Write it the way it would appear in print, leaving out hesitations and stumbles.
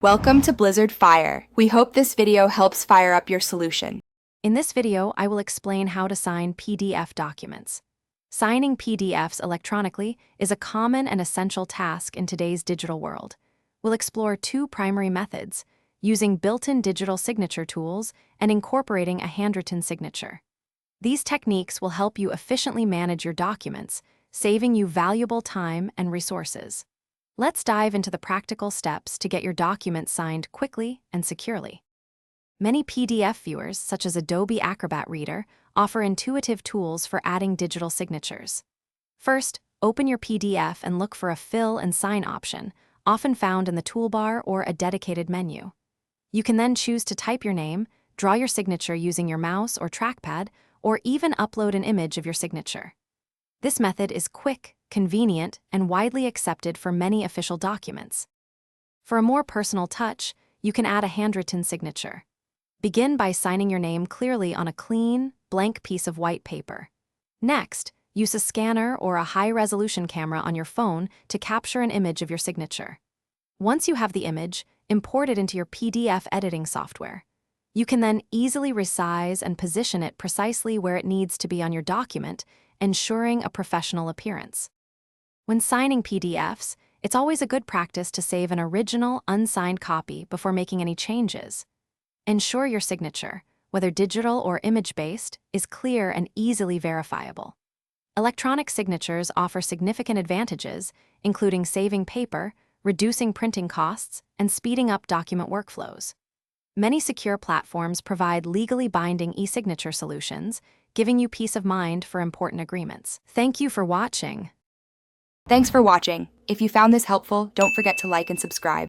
Welcome to Blizzard Fire. We hope this video helps fire up your solution. In this video, I will explain how to sign PDF documents. Signing PDFs electronically is a common and essential task in today's digital world. We'll explore two primary methods, using built-in digital signature tools and incorporating a handwritten signature. These techniques will help you efficiently manage your documents, saving you valuable time and resources. Let's dive into the practical steps to get your documents signed quickly and securely. Many PDF viewers, such as Adobe Acrobat Reader, offer intuitive tools for adding digital signatures. First, open your PDF and look for a fill and sign option, often found in the toolbar or a dedicated menu. You can then choose to type your name, draw your signature using your mouse or trackpad, or even upload an image of your signature. This method is quick, convenient, and widely accepted for many official documents. For a more personal touch, you can add a handwritten signature. Begin by signing your name clearly on a clean, blank piece of white paper. Next, use a scanner or a high-resolution camera on your phone to capture an image of your signature. Once you have the image, import it into your PDF editing software. You can then easily resize and position it precisely where it needs to be on your document, ensuring a professional appearance. When signing PDFs, it's always a good practice to save an original, unsigned copy before making any changes. Ensure your signature, whether digital or image-based, is clear and easily verifiable. Electronic signatures offer significant advantages, including saving paper, reducing printing costs, and speeding up document workflows. Many secure platforms provide legally binding e-signature solutions, giving you peace of mind for important agreements. Thank you for watching. Thanks for watching. If you found this helpful, don't forget to like and subscribe.